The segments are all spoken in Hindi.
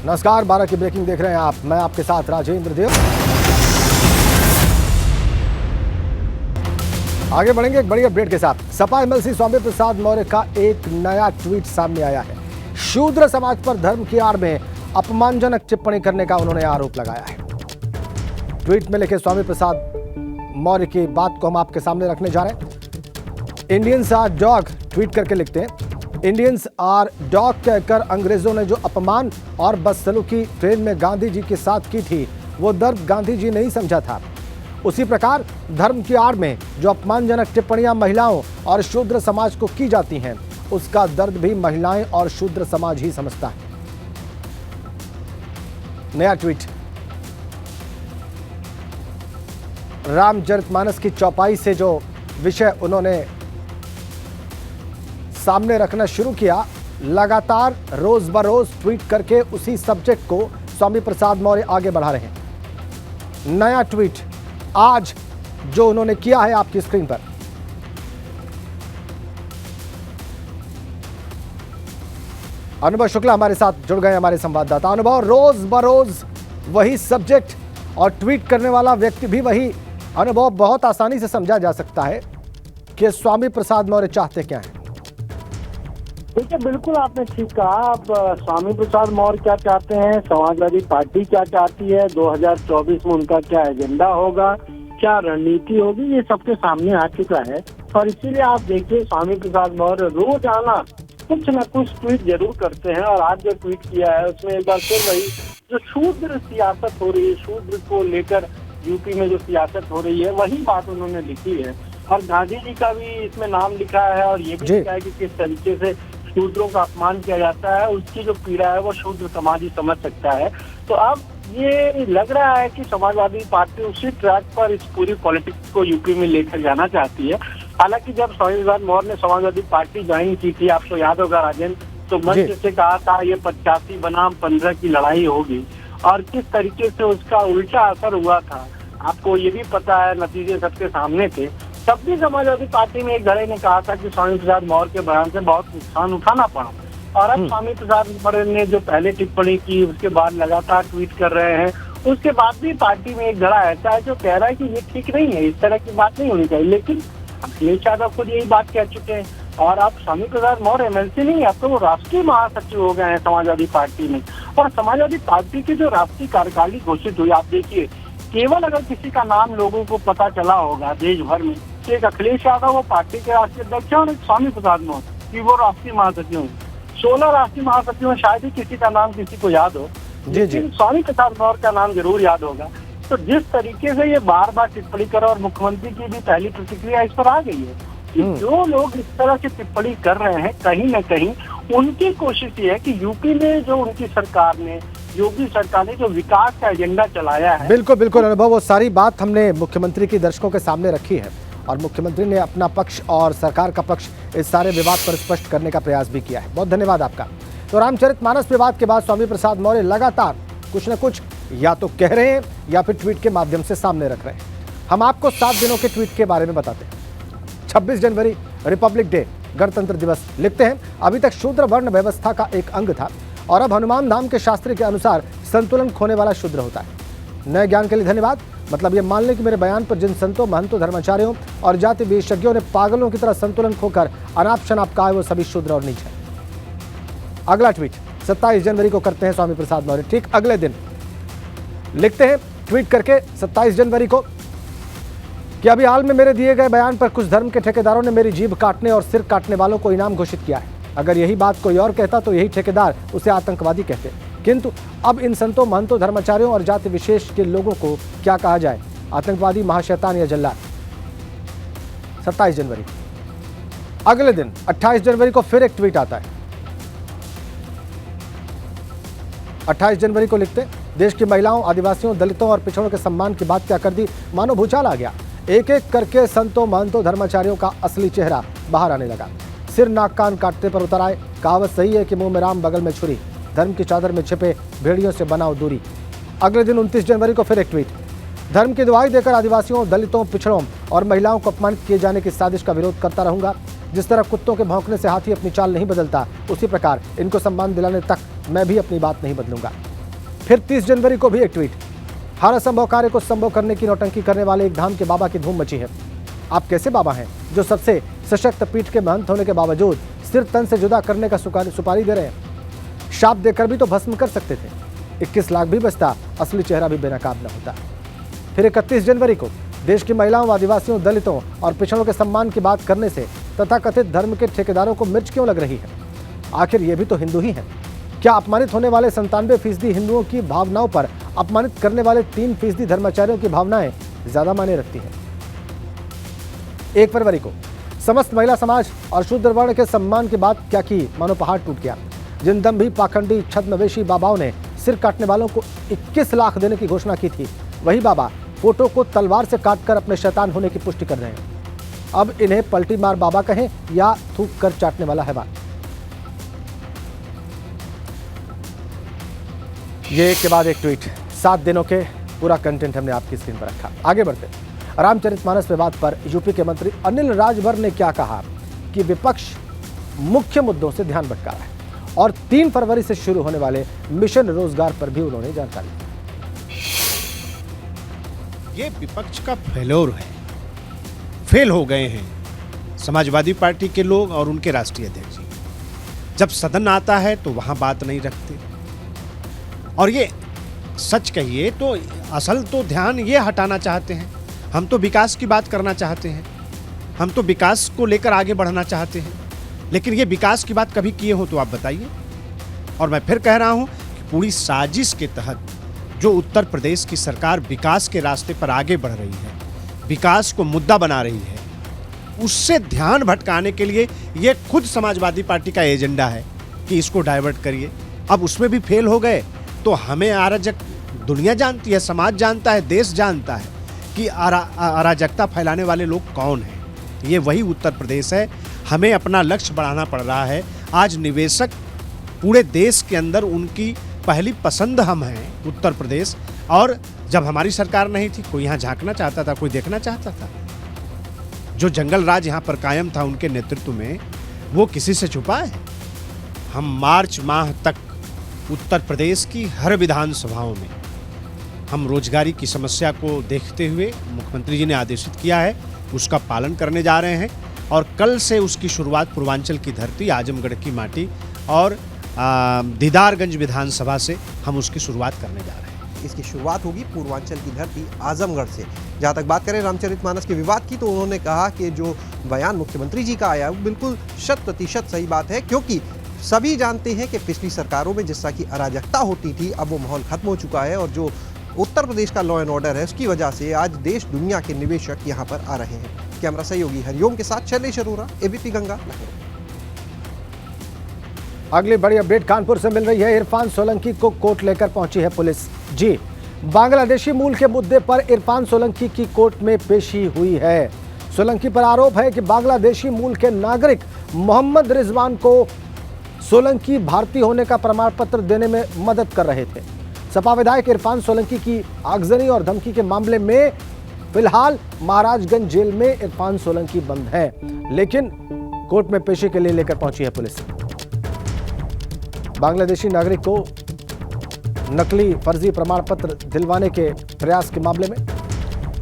नमस्कार, 12 की ब्रेकिंग देख रहे हैं आप। मैं आपके साथ राजेंद्र देव। आगे बढ़ेंगे एक बड़ी अपडेट के साथ। सपा एमएलसी स्वामी प्रसाद मौर्य का एक नया ट्वीट सामने आया है। शूद्र समाज पर धर्म की आड़ में अपमानजनक टिप्पणी करने का उन्होंने आरोप लगाया है। ट्वीट में लिखे स्वामी प्रसाद मौर्य की बात को हम आपके सामने रखने जा रहे हैं। इंडियंस आर डॉग ट्वीट करके लिखते हैं, इंडियंस आर डॉग कहकर अंग्रेजों ने जो अपमान और बदसलूकी ट्रेन में गांधी जी के साथ की थी, वो दर्द गांधी जी नहीं समझा था। उसी प्रकार धर्म की आड़ में जो अपमानजनक टिप्पणियां महिलाओं और शूद्र समाज को की जाती हैं, उसका दर्द भी महिलाएं और शूद्र समाज ही समझता है। नया ट्वीट। रामचरितमानस की चौपाई से जो विषय उन्होंने सामने रखना शुरू किया, लगातार रोज बरोज ट्वीट करके उसी सब्जेक्ट को स्वामी प्रसाद मौर्य आगे बढ़ा रहे हैं। नया ट्वीट आज जो उन्होंने किया है आपकी स्क्रीन पर। अनुभव शुक्ला हमारे साथ जुड़ गए, हमारे संवाददाता। अनुभव, रोज बरोज वही सब्जेक्ट और ट्वीट करने वाला व्यक्ति भी वही। अनुभव, बहुत आसानी से समझा जा सकता है कि स्वामी प्रसाद मौर्य चाहते क्या हैं। देखिए, बिल्कुल आपने ठीक कहा। अब स्वामी प्रसाद मौर्य क्या चाहते हैं, समाजवादी पार्टी क्या चाहती है, 2024 में उनका क्या एजेंडा होगा, क्या रणनीति होगी, ये सबके सामने आ चुका है। और इसीलिए आप देखिए, स्वामी प्रसाद मौर्य रोजाना कुछ न कुछ ट्वीट जरूर करते हैं। और आज जो ट्वीट किया है उसमें एक बार फिर वही जो शूद्र सियासत हो रही है, शूद्र को लेकर यूपी में जो सियासत हो रही है, वही बात उन्होंने लिखी है। और गांधी जी का भी इसमें नाम लिखा है और ये भी लिखा है कि किस तरीके से शूद्रों का अपमान किया जाता है, उसकी जो पीड़ा है वो शूद्र समाज ही समझ सकता है। तो अब ये लग रहा है कि समाजवादी पार्टी उसी ट्रैक पर इस पूरी पॉलिटिक्स को यूपी में लेकर जाना चाहती है। हालांकि जब स्वामी प्रसाद मौर्य ने समाजवादी पार्टी ज्वाइन की थी, आपको याद होगा राजेंद्र, तो मंच से कहा था ये 85 बनाम 15 की लड़ाई होगी, और किस तरीके से उसका उल्टा असर हुआ था आपको ये भी पता है। नतीजे सबके सामने थे। तब भी समाजवादी पार्टी में एक धड़े ने कहा था कि स्वामी प्रसाद मौर्य के बयान से बहुत नुकसान उठाना पड़ा। और अब स्वामी प्रसाद मौर्य ने जो पहले टिप्पणी की, उसके बाद लगातार ट्वीट कर रहे हैं। उसके बाद भी पार्टी में एक धड़ा ऐसा है जो कह रहा है कि ये ठीक नहीं है, इस तरह की बात नहीं होनी चाहिए। लेकिन अखिलेश यादव खुद यही बात कह चुके हैं। और अब स्वामी प्रसाद मौर्य एमएलसी नहीं, अब तो वो राष्ट्रीय महासचिव हो गए हैं समाजवादी पार्टी में। और समाजवादी पार्टी की जो राष्ट्रीय कार्यकारिणी घोषित हुई, आप देखिए, केवल अगर किसी का नाम लोगों को पता चला होगा देश भर में, एक अखिलेश यादव वो पार्टी के राष्ट्रीय अध्यक्ष है और एक स्वामी प्रसाद मौर्य कि वो राष्ट्रीय महासचिव है। 16 राष्ट्रीय महासचिव में शायद ही किसी का नाम किसी को याद हो, लेकिन स्वामी प्रसाद मौर्य का नाम जरूर याद होगा। तो जिस तरीके से ये बार बार टिप्पणी कर, और मुख्यमंत्री की भी पहली प्रतिक्रिया इस पर आ गई है कि जो लोग इस तरह की टिप्पणी कर रहे हैं, कहीं न कहीं उनकी कोशिश ये है कि यूपी में जो उनकी सरकार ने, योगी सरकार ने जो विकास का एजेंडा चलाया है। बिल्कुल बिल्कुल अनुभव, वो सारी बात हमने मुख्यमंत्री की दर्शकों के सामने रखी है और मुख्यमंत्री ने अपना पक्ष और सरकार का पक्ष इस सारे विवाद पर स्पष्ट करने का प्रयास भी किया है। बहुत धन्यवाद आपका। तो रामचरितमानस विवाद के बाद स्वामी प्रसाद मौर्य लगातार कुछ न कुछ या तो कह रहे हैं या फिर ट्वीट के माध्यम से सामने रख रहे हैं। हम आपको 7 दिनों के ट्वीट के बारे में बताते हैं। 26 जनवरी रिपब्लिक डे, गणतंत्र दिवस। लिखते हैं, अभी तक शूद्र वर्ण व्यवस्था का एक अंग था और अब हनुमान धाम के शास्त्र के अनुसार संतुलन खोने वाला शूद्र होता है। नए ज्ञान के लिए धन्यवाद। मतलब ये मान लें कि मेरे बयान पर जिन संतों, महंतों, धर्माचार्यों और जाति विशेषज्ञों ने पागलों की तरह संतुलन खोकर अनाप शनाप कहा है, वो सभी शूद्र और नीच है। अगला ट्वीट 27 जनवरी को करते हैं स्वामी प्रसाद मौर्य। ठीक अगले दिन लिखते हैं ट्वीट करके 27 जनवरी को कि अभी हाल में मेरे दिए गए बयान पर कुछ धर्म के ठेकेदारों ने मेरी जीभ काटने और सिर काटने वालों को इनाम घोषित किया है। अगर यही बात कोई और कहता तो यही ठेकेदार उसे आतंकवादी कहते, किंतु अब इन संतों, महंतों, धर्माचार्यों और जाति विशेष के लोगों को क्या कहा जाए, आतंकवादी, महाशैतान या जल्लाद। 27 जनवरी। अगले दिन 28 जनवरी को फिर एक ट्वीट आता है। 28 जनवरी को लिखते, देश की महिलाओं, आदिवासियों, दलितों और पिछड़ों के सम्मान की बात क्या कर दी, मानो भूचाल आ गया। एक एक करके संतों, महंतों, धर्माचार्यों का असली चेहरा बाहर आने लगा। सिर नाक कान काटते पर उतर आए। कहावत सही है कि मुंह में राम बगल में छुरी, धर्म की चादर में छिपे भेड़ियों से बनाओ दूरी। अगले दिन 29 जनवरी को फिर एक ट्वीट, धर्म की दुहाई देकर आदिवासियों, दलितों, पिछड़ों और महिलाओं को अपमानित किए जाने की साजिश का विरोध करता रहूंगा। जिस तरह कुत्तों के भौंकने से हाथी अपनी चाल नहीं बदलता, उसी प्रकार इनको सम्मान दिलाने तक मैं भी अपनी बात नहीं बदलूंगा। फिर 30 जनवरी को भी एक ट्वीट, हर असंभव कार्य को संभव करने की नौटंकी करने वाले एक धाम के बाबा की धूम मची है। आप कैसे बाबा हैं जो सबसे सशक्त पीठ के महंत होने के बावजूद सिर तन से जुदा करने का सुपारी दे रहे हैं? शाप देकर भी तो भस्म कर सकते थे। 21 लाख भी बचता, असली चेहरा भी बेनकाब न होता। फिर 31 जनवरी को देश की महिलाओं, आदिवासियों, दलितों और पिछड़ों के सम्मान की बात करने से तथाकथित धर्म के ठेकेदारों को मिर्च क्यों लग रही है? आखिर ये भी तो हिंदू ही हैं। क्या अपमानित होने वाले 97% हिंदुओं की भावनाओं पर अपमानित करने वाले 3% धर्माचार्यों की भावनाएं ज्यादा मायने रखती हैं? 1 फरवरी को समस्त महिला समाज और शूद्र वर्ण के सम्मान की बात क्या की, मानो पहाड़ टूट गया। जिन दम्भी, पाखंडी, छद्मवेशी बाबाओं ने सिर काटने वालों को 21 लाख देने की घोषणा की थी, वही बाबा फोटो को तलवार से काटकर अपने शैतान होने की पुष्टि कर रहे हैं। अब इन्हें पलटी मार बाबा कहें या थूक कर चाटने वाला हैवान। ये एक के बाद एक ट्वीट, 7 दिनों के पूरा कंटेंट हमने आपकी स्क्रीन पर रखा। आगे बढ़ते, रामचरितमानस विवाद पर यूपी के मंत्री अनिल राजभर ने क्या कहा कि विपक्ष मुख्य मुद्दों से ध्यान भटका रहा है, और 3 फरवरी से शुरू होने वाले मिशन रोजगार पर भी उन्होंने जानकारी दी। ये विपक्ष का फेल्योर है, फेल हो गए हैं समाजवादी पार्टी के लोग और उनके राष्ट्रीय अध्यक्ष जी। जब सदन आता है तो वहां बात नहीं रखते, और ये सच कहिए तो असल तो ध्यान ये हटाना चाहते हैं। हम तो विकास की बात करना चाहते हैं, हम तो विकास को लेकर आगे बढ़ना चाहते हैं, लेकिन ये विकास की बात कभी किए हो तो आप बताइए। और मैं फिर कह रहा हूं कि पूरी साजिश के तहत जो उत्तर प्रदेश की सरकार विकास के रास्ते पर आगे बढ़ रही है, विकास को मुद्दा बना रही है, उससे ध्यान भटकाने के लिए ये खुद समाजवादी पार्टी का एजेंडा है कि इसको डाइवर्ट करिए। अब उसमें भी फेल हो गए तो हमें अराजक, दुनिया जानती है, समाज जानता है, देश जानता है कि अराजकता फैलाने वाले लोग कौन हैं। ये वही उत्तर प्रदेश है। हमें अपना लक्ष्य बढ़ाना पड़ रहा है। आज निवेशक पूरे देश के अंदर उनकी पहली पसंद हम हैं, उत्तर प्रदेश। और जब हमारी सरकार नहीं थी, कोई यहाँ झांकना चाहता था, कोई देखना चाहता था? जो जंगल राज यहाँ पर कायम था उनके नेतृत्व में, वो किसी से छुपा है? हम मार्च माह तक उत्तर प्रदेश की हर विधानसभाओं में हम रोजगारी की समस्या को देखते हुए मुख्यमंत्री जी ने आदेशित किया है, उसका पालन करने जा रहे हैं। और कल से उसकी शुरुआत पूर्वांचल की धरती, आजमगढ़ की माटी और दीदारगंज विधानसभा से हम उसकी शुरुआत करने जा रहे हैं। इसकी शुरुआत होगी पूर्वांचल की धरती आजमगढ़ से। जहाँ तक बात करें रामचरितमानस के विवाद की, तो उन्होंने कहा कि जो बयान मुख्यमंत्री जी का आया वो बिल्कुल 100% सही बात है, क्योंकि सभी जानते हैं कि पिछली सरकारों में जिस तरह की अराजकता होती थी, अब वो माहौल खत्म हो चुका है। और जो उत्तर प्रदेश का लॉ एंड ऑर्डर है, उसकी वजह से आज देश दुनिया के निवेशक यहाँ पर आ रहे हैं। कैमरा सहयोगी हरिओम के साथ शैलेश अरोरा, एबीपी गंगा, लखनऊ। अगली बड़ी अपडेट कानपुर से मिल रही है। इरफान सोलंकी को कोर्ट लेकर पहुंची है पुलिस। जी, बांग्लादेशी मूल के मुद्दे पर इरफान सोलंकी की कोर्ट में पेशी हुई है। सोलंकी पर आरोप है कि बांग्लादेशी मूल के नागरिक मोहम्मद रिजवान को सोलंकी भारतीय होने का प्रमाण पत्र देने में मदद कर रहे थे। सपा विधायक इरफान सोलंकी की आगजनी और धमकी के मामले में फिलहाल महाराजगंज जेल में इरफान सोलंकी बंद है, लेकिन कोर्ट में पेशी के लिए लेकर पहुंची है पुलिस। बांग्लादेशी नागरिक को नकली फर्जी प्रमाण पत्र दिलवाने के प्रयास के मामले में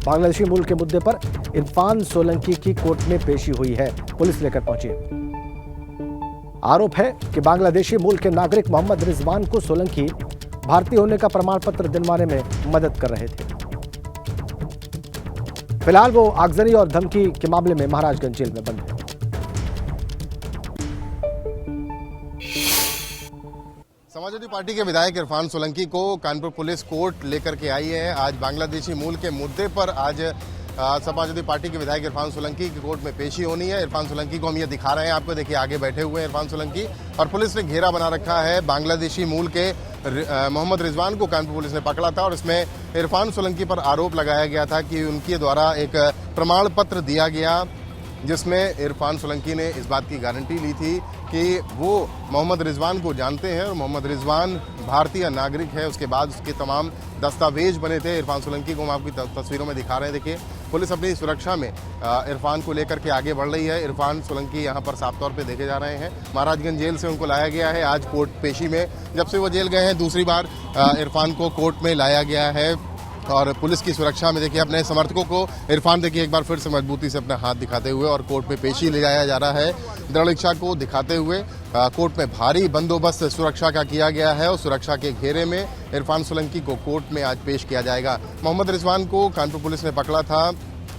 बांग्लादेशी मूल के मुद्दे पर इरफान सोलंकी की कोर्ट में पेशी हुई है, पुलिस लेकर पहुंची है। आरोप है कि बांग्लादेशी मूल के नागरिक मोहम्मद रिजवान को सोलंकी भारतीय होने का प्रमाण पत्र दिलवाने में मदद कर रहे थे। फिलहाल वो आगजनी और धमकी के मामले में महाराजगंज जेल में बंद है। समाजवादी पार्टी के विधायक इरफान सोलंकी को कानपुर पुलिस कोर्ट लेकर के आई है। आज बांग्लादेशी मूल के मुद्दे पर आज समाजवादी पार्टी के विधायक इरफान सोलंकी की कोर्ट में पेशी होनी है। इरफान सोलंकी को हम ये दिखा रहे हैं आपको, देखिए आगे बैठे हुए हैं इरफान सोलंकी, और पुलिस ने घेरा बना रखा है। बांग्लादेशी मूल के मोहम्मद रिजवान को कानपुर पुलिस ने पकड़ा था और इसमें इरफान सोलंकी पर आरोप लगाया गया था कि उनके द्वारा एक प्रमाण पत्र दिया गया जिसमें इरफान सोलंकी ने इस बात की गारंटी ली थी कि वो मोहम्मद रिजवान को जानते हैं और मोहम्मद रिजवान भारतीय नागरिक है। उसके बाद उसके तमाम दस्तावेज बने थे। इरफान सोलंकी को हम आपकी तस्वीरों में दिखा रहे हैं। देखिए, पुलिस अपनी सुरक्षा में इरफान को लेकर के आगे बढ़ रही है। इरफान सोलंकी यहाँ पर साफ तौर पे देखे जा रहे हैं। महाराजगंज जेल से उनको लाया गया है। आज कोर्ट पेशी में जब से वो जेल गए हैं दूसरी बार इरफान को कोर्ट में लाया गया है और पुलिस की सुरक्षा में देखिए अपने समर्थकों को इरफान देखिए एक बार फिर से मजबूती से अपना हाथ दिखाते हुए और कोर्ट में पेशी ले जाया जा रहा है। दृढ़ इच्छा को दिखाते हुए कोर्ट में भारी बंदोबस्त सुरक्षा का किया गया है और सुरक्षा के घेरे में इरफान सोलंकी को कोर्ट में आज पेश किया जाएगा। मोहम्मद रिजवान को कानपुर पुलिस ने पकड़ा था।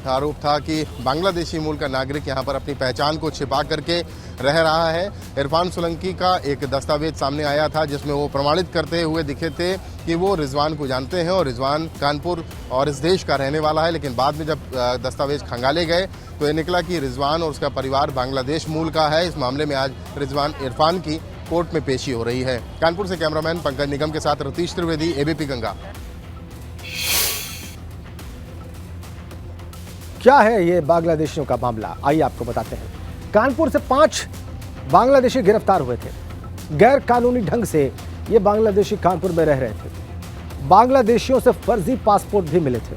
आरोप था कि बांग्लादेशी मूल का नागरिक यहां पर अपनी पहचान को छिपा करके रह रहा है। इरफान सोलंकी का एक दस्तावेज सामने आया था जिसमें वो प्रमाणित करते हुए दिखे थे कि वो रिजवान को जानते हैं और रिजवान कानपुर और इस देश का रहने वाला है। लेकिन बाद में जब दस्तावेज खंगाले गए तो ये निकला कि रिजवान और उसका परिवार बांग्लादेश मूल का है। इस मामले में आज इरफान की कोर्ट में पेशी हो रही है। कानपुर से कैमरामैन पंकज निगम के साथ रतीश त्रिवेदी, एबीपी गंगा। क्या है ये बांग्लादेशियों का मामला, आइए आपको बताते हैं। कानपुर से 5 बांग्लादेशी गिरफ्तार हुए थे। गैर कानूनी ढंग से ये बांग्लादेशी कानपुर में रह रहे थे। बांग्लादेशियों से फर्जी पासपोर्ट भी मिले थे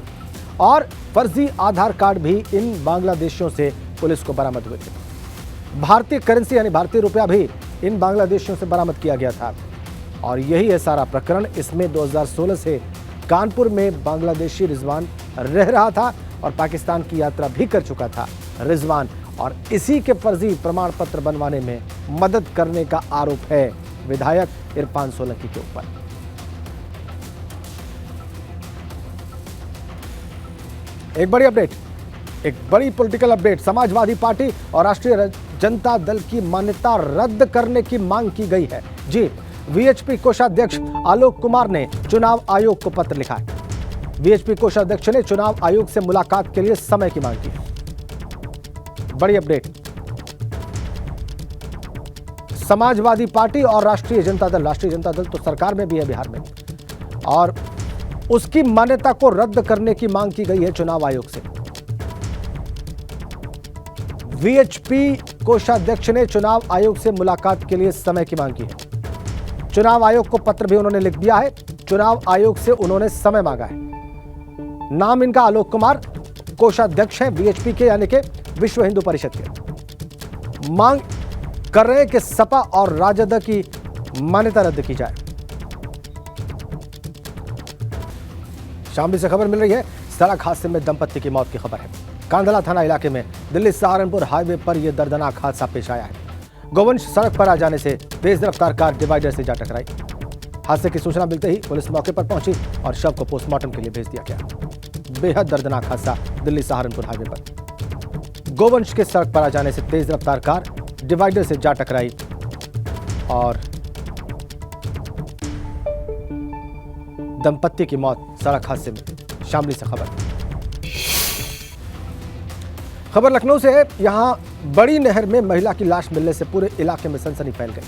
और फर्जी आधार कार्ड भी इन बांग्लादेशियों से पुलिस को बरामद हुए थे। भारतीय करेंसी यानी भारतीय रुपया भी इन बांग्लादेशियों से बरामद किया गया था और यही है सारा प्रकरण। इसमें 2016 से कानपुर में बांग्लादेशी रिजवान रह रहा था और पाकिस्तान की यात्रा भी कर चुका था रिजवान, और इसी के फर्जी प्रमाण पत्र बनवाने में मदद करने का आरोप है विधायक इरफान सोलंकी के ऊपर। एक बड़ी अपडेट, एक बड़ी पॉलिटिकल अपडेट। समाजवादी पार्टी और राष्ट्रीय जनता दल की मान्यता रद्द करने की मांग की गई है। जी, वीएचपी कोषाध्यक्ष आलोक कुमार ने चुनाव आयोग को पत्र लिखा है। वीएचपी कोषाध्यक्ष ने चुनाव आयोग से मुलाकात के लिए समय की मांग की है। बड़ी अपडेट, समाजवादी पार्टी और राष्ट्रीय जनता दल तो सरकार में भी है बिहार में, और उसकी मान्यता को रद्द करने की मांग की गई है चुनाव आयोग से। वीएचपी कोषाध्यक्ष ने चुनाव आयोग से मुलाकात के लिए समय की मांग की है। चुनाव आयोग को पत्र भी उन्होंने लिख दिया है। चुनाव आयोग से उन्होंने समय मांगा है। नाम इनका आलोक कुमार, कोषाध्यक्ष हैं वीएचपी के यानी कि विश्व हिंदू परिषद के। मांग कर रहे हैं कि सपा और राजद की मान्यता रद्द की जाए। शामली से खबर मिल रही है, सड़क हादसे में दंपत्ति की मौत की खबर है। कांधला थाना इलाके में दिल्ली सहारनपुर हाईवे पर यह दर्दनाक हादसा पेश आया है। गोवंश सड़क पर आ जाने से तेज रफ्तार कार डिवाइडर से जा टकराई। हादसे की सूचना मिलते ही पुलिस मौके पर पहुंची और शव को पोस्टमार्टम के लिए भेज दिया गया। बेहद दर्दनाक हादसा दिल्ली सहारनपुर हाईवे पर गोवंश के सड़क पर आ जाने से तेज रफ्तार कार डिवाइडर से जा टकराई और दंपत्ति की मौत सड़क हादसे में। शामली से खबर लखनऊ से है। यहां बड़ी नहर में महिला की लाश मिलने से पूरे इलाके में सनसनी फैल गई।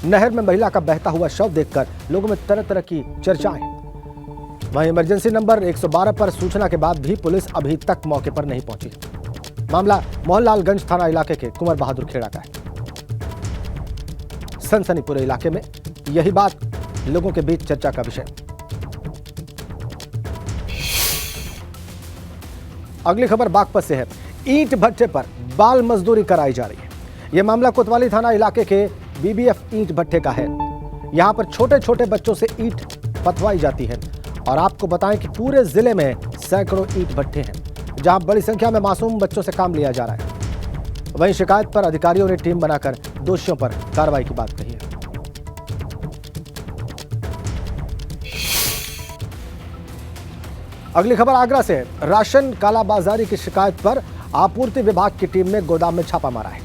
नहर में महिला का बहता हुआ शव देखकर लोगों में तरह तरह की चर्चाएं हैं। वहीं इमरजेंसी नंबर 112 पर सूचना के बाद भी पुलिस अभी तक मौके पर नहीं पहुंची। मामला मोहनलालगंज थाना इलाके के कुंवर बहादुर खेड़ा का है। सनसनी पूरे इलाके में, यही बात लोगों के बीच चर्चा का विषय। अगली खबर बागपत से है। ईंट भट्टे पर बाल मजदूरी कराई जा रही है। यह मामला कोतवाली थाना इलाके के बीबीएफ ईंट भट्टे का है। यहां पर छोटे छोटे बच्चों से ईंट पथवाई जाती है और आपको बताएं कि पूरे जिले में सैकड़ों ईंट भट्टे हैं जहां बड़ी संख्या में मासूम बच्चों से काम लिया जा रहा है। वहीं शिकायत पर अधिकारियों ने टीम बनाकर दोषियों पर कार्रवाई की बात कही है। अगली खबर आगरा से है। राशन कालाबाजारी की शिकायत पर आपूर्ति विभाग की टीम ने गोदाम में छापा मारा है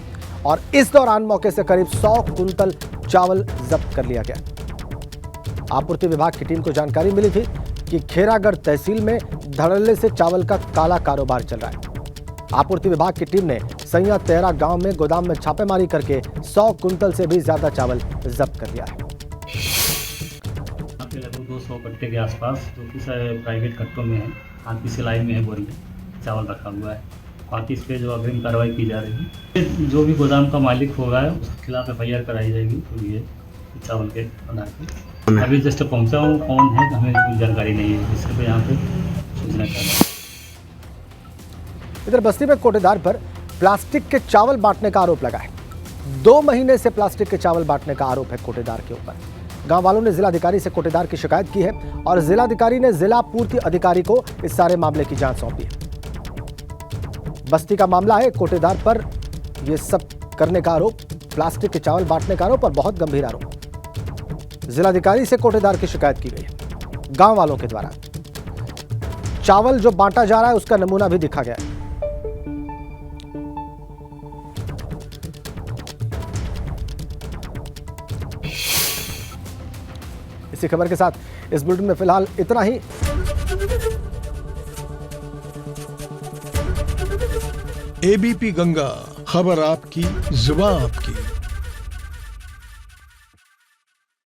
और इस दौरान मौके से करीब 100 कुंतल चावल जब्त कर लिया गया। आपूर्ति विभाग की टीम को जानकारी मिली थी कि खेरागढ़ तहसील में धड़ल्ले से चावल का काला कारोबार चल रहा है। आपूर्ति विभाग की टीम ने सैया तेहरा गांव में गोदाम में छापेमारी करके 100 कुंतल से भी ज्यादा चावल जब्त कर लिया है। लगभग 200 कट्टे के आसपास जो कि प्राइवेट कट्टों में है, हाथ की सिलाई में है, बोरी में चावल रखा हुआ है। बाकी इस पे जो अग्रिम कार्रवाई की जा रही है। जो भी गोदाम का मालिक होगा उसके खिलाफ FIR कराई जाएगी। तो ये चावल के आधार पर अभी जस्ट पहुंचा हूँ, कौन है हमें कोई जानकारी नहीं है, इससे यहाँ पे सूचना कर रहा है। इधर बस्ती में कोटेदार पर प्लास्टिक के चावल बांटने का आरोप लगा है। 2 महीने से प्लास्टिक के चावल बांटने का आरोप है कोटेदार के ऊपर। गांव वालों ने जिलाधिकारी से कोटेदार की शिकायत की है और जिलाधिकारी ने जिला पूर्ति अधिकारी को इस सारे मामले की जांच सौंपी है। बस्ती का मामला है, कोटेदार पर यह सब करने का आरोप, प्लास्टिक के चावल बांटने का आरोप और बहुत गंभीर आरोप। जिलाधिकारी से कोटेदार की शिकायत की गई है गांव वालों के द्वारा। चावल जो बांटा जा रहा है उसका नमूना भी दिखा गया है। इसी खबर के साथ इस बुलेटिन में फिलहाल इतना ही। ABP गंगा, खबर आपकी, जुबान आपकी।